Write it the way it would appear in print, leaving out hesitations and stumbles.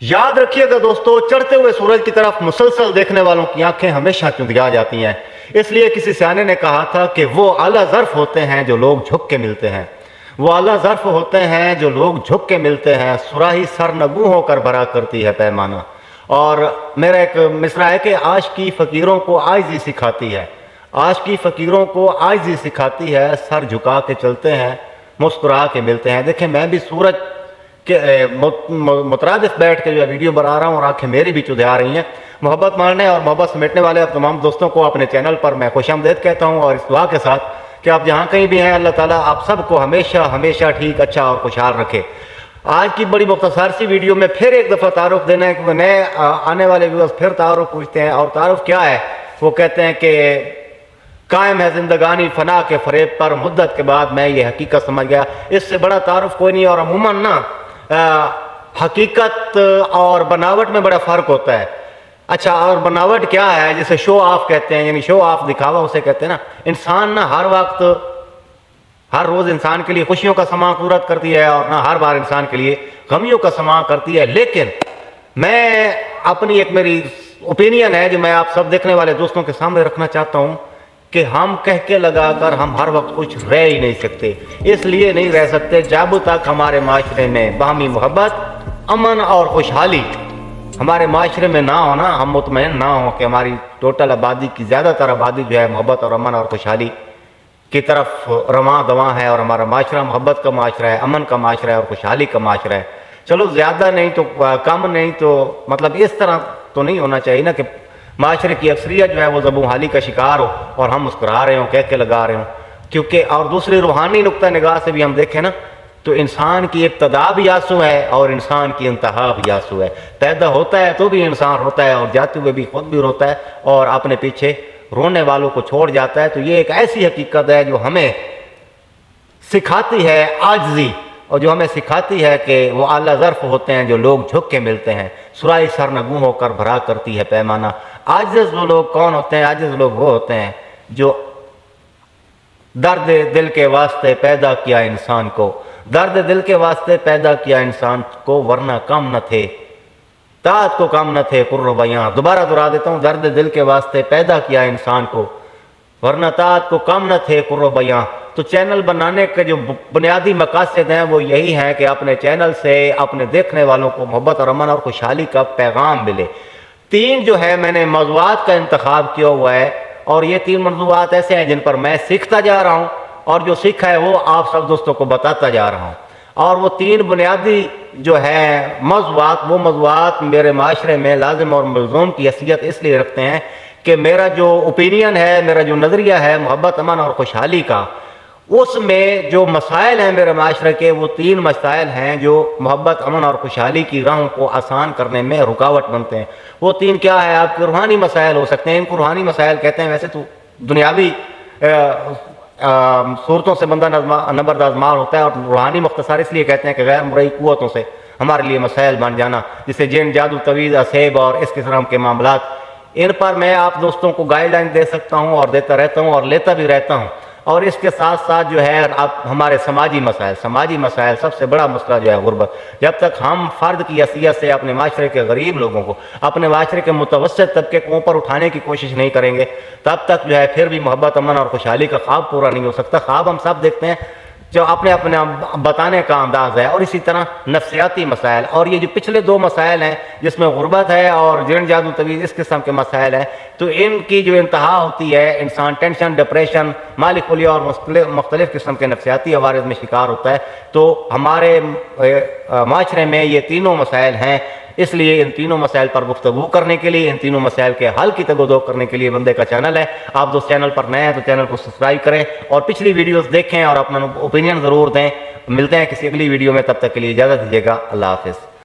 یاد رکھیے گا دوستو، چڑھتے ہوئے سورج کی طرف مسلسل دیکھنے والوں کی آنکھیں ہمیشہ چندگا جاتی ہیں۔ اس لیے کسی سیانے نے کہا تھا کہ وہ اعلیٰ ظرف ہوتے ہیں جو لوگ جھک کے ملتے ہیں، وہ اعلیٰ ظرف ہوتے ہیں جو لوگ جھک کے ملتے ہیں، صراحی سرنگوں ہو کر بھرا کرتی ہے پیمانہ۔ اور میرا ایک مصرع ہے کہ عاشقی فقیروں کو عاجزی سکھاتی ہے، عاشقی فقیروں کو عاجزی سکھاتی ہے، سر جھکا کے چلتے ہیں، مسکرا کے ملتے ہیں۔ دیکھیں میں بھی سورج کہ مترادف بیٹھ کے جو ہے ویڈیو بنا رہا ہوں اور آنکھیں میری بھی چدھا رہی ہیں۔ محبت ماننے اور محبت سمیٹنے والے اب تمام دوستوں کو اپنے چینل پر میں خوش آمدید کہتا ہوں، اور اس دعا کے ساتھ کہ آپ جہاں کہیں بھی ہیں اللہ تعالیٰ آپ سب کو ہمیشہ ہمیشہ ٹھیک، اچھا اور خوشحال رکھے۔ آج کی بڑی مختصر سی ویڈیو میں پھر ایک دفعہ تعارف دینا ہے، کیونکہ نئے آنے والے ویورز پھر تعارف پوچھتے ہیں، اور تعارف کیا ہے؟ وہ کہتے ہیں کہ قائم ہے زندگانی فنا کے فریب پر، مدت کے بعد میں یہ حقیقت سمجھ گیا۔ اس سے بڑا تعارف کوئی نہیں، اور عموماً نا حقیقت اور بناوٹ میں بڑا فرق ہوتا ہے۔ اچھا، اور بناوٹ کیا ہے؟ جسے شو آف کہتے ہیں، یعنی شو آف دکھاوا اسے کہتے ہیں نا۔ انسان نہ ہر وقت ہر روز انسان کے لیے خوشیوں کا سماں پورت کرتی ہے، اور نہ ہر بار انسان کے لیے غمیوں کا سماں کرتی ہے۔ لیکن میں اپنی ایک میری اوپینین ہے جو میں آپ سب دیکھنے والے دوستوں کے سامنے رکھنا چاہتا ہوں کہ ہم کہہ کے لگا کر ہم ہر وقت کچھ رہ ہی نہیں سکتے۔ اس لیے نہیں رہ سکتے جب تک ہمارے معاشرے میں باہمی محبت، امن اور خوشحالی ہمارے معاشرے میں نہ ہونا، ہم مطمئن نہ ہوں کہ ہماری ٹوٹل آبادی کی زیادہ تر آبادی جو ہے محبت اور امن اور خوشحالی کی طرف رواں دواں ہے، اور ہمارا معاشرہ محبت کا معاشرہ ہے، امن کا معاشرہ ہے اور خوشحالی کا معاشرہ ہے۔ چلو زیادہ نہیں تو کم نہیں تو مطلب اس طرح تو نہیں ہونا چاہیے نا کہ معاشرے کی اکثریت جو ہے وہ زبوں حالی کا شکار ہو اور ہم مسکرا رہے ہوں، کہہ کے لگا رہے ہوں۔ کیونکہ اور دوسری روحانی نقطہ نگاہ سے بھی ہم دیکھیں نا تو انسان کی ابتدا بھی آنسو ہے اور انسان کی انتہا بھی آنسو ہے۔ پیدا ہوتا ہے تو بھی انسان روتا ہے، اور جاتے ہوئے بھی خود بھی روتا ہے، اور اپنے پیچھے رونے والوں کو چھوڑ جاتا ہے۔ تو یہ ایک ایسی حقیقت ہے جو ہمیں سکھاتی ہے عاجزی، اور جو ہمیں سکھاتی ہے کہ وہ اعلیٰ ظرف ہوتے ہیں جو لوگ جھک کے ملتے ہیں، صراحی سرنگوں ہو کر بھرا کرتی ہے پیمانہ۔ عاجز وہ لوگ کون ہوتے ہیں؟ عاجز لوگ وہ ہوتے ہیں جو درد دل کے واسطے پیدا کیا انسان کو، درد دل کے واسطے پیدا کیا انسان کو، ورنہ کم نہ تھے طاعت کو کم نہ تھے قرو بیاں۔ دوبارہ دہرا دیتا ہوں، درد دل کے واسطے پیدا کیا انسان کو، ورنہ طاعت کو کم نہ تھے قرو بیاں۔ تو چینل بنانے کے جو بنیادی مقاصد ہیں وہ یہی ہیں کہ اپنے چینل سے اپنے دیکھنے والوں کو محبت اور امن اور خوشحالی کا پیغام ملے۔ تین جو ہے میں نے موضوعات کا انتخاب کیا ہوا ہے، اور یہ تین موضوعات ایسے ہیں جن پر میں سیکھتا جا رہا ہوں، اور جو سیکھا ہے وہ آپ سب دوستوں کو بتاتا جا رہا ہوں۔ اور وہ تین بنیادی جو ہے موضوعات، وہ موضوعات میرے معاشرے میں لازم اور ملزوم کی حیثیت اس لیے رکھتے ہیں کہ میرا جو اوپینین ہے، میرا جو نظریہ ہے محبت، امن اور خوشحالی کا، اس میں جو مسائل ہیں میرے معاشرے کے، وہ تین مسائل ہیں جو محبت، امن اور خوشحالی کی راہوں کو آسان کرنے میں رکاوٹ بنتے ہیں۔ وہ تین کیا ہے؟ آپ کے روحانی مسائل ہو سکتے ہیں، ان کو روحانی مسائل کہتے ہیں۔ ویسے تو دنیاوی صورتوں سے بندہ نبرداز مار ہوتا ہے، اور روحانی مختصر اس لیے کہتے ہیں کہ غیر مرئی قوتوں سے ہمارے لیے مسائل بن جانا، جسے جن، جادو، تویز، اسیب اور اس قسم کے معاملات، ان پر میں آپ دوستوں کو گائیڈ لائن دے سکتا ہوں اور دیتا رہتا ہوں اور لیتا بھی رہتا ہوں۔ اور اس کے ساتھ ساتھ جو ہے اب ہمارے سماجی مسائل، سب سے بڑا مسئلہ جو ہے غربت۔ جب تک ہم فرد کی حیثیت سے اپنے معاشرے کے غریب لوگوں کو، اپنے معاشرے کے متوسط طبقے کو اوپر اٹھانے کی کوشش نہیں کریں گے، تب تک جو ہے پھر بھی محبت، امن اور خوشحالی کا خواب پورا نہیں ہو سکتا۔ خواب ہم سب دیکھتے ہیں جو اپنے بتانے کا انداز ہے، اور اسی طرح نفسیاتی مسائل، اور یہ جو پچھلے دو مسائل ہیں جس میں غربت ہے اور جن، جادو، تویز، اس قسم کے مسائل ہیں، تو ان کی جو انتہا ہوتی ہے انسان ٹینشن، ڈپریشن، مالی خلیہ اور مختلف قسم کے نفسیاتی عوارض میں شکار ہوتا ہے۔ تو ہمارے معاشرے میں یہ تینوں مسائل ہیں، اس لیے ان تینوں مسائل پر گفتگو کرنے کے لیے، ان تینوں مسائل کے حل کی تگ و دو کرنے کے لیے بندے کا چینل ہے۔ آپ دوست چینل پر نئے ہیں تو چینل کو سبسکرائب کریں اور پچھلی ویڈیوز دیکھیں اور اپنا اوپینین ضرور دیں۔ ملتے ہیں کسی اگلی ویڈیو میں، تب تک کے لیے اجازت دیجیے گا۔ اللہ حافظ۔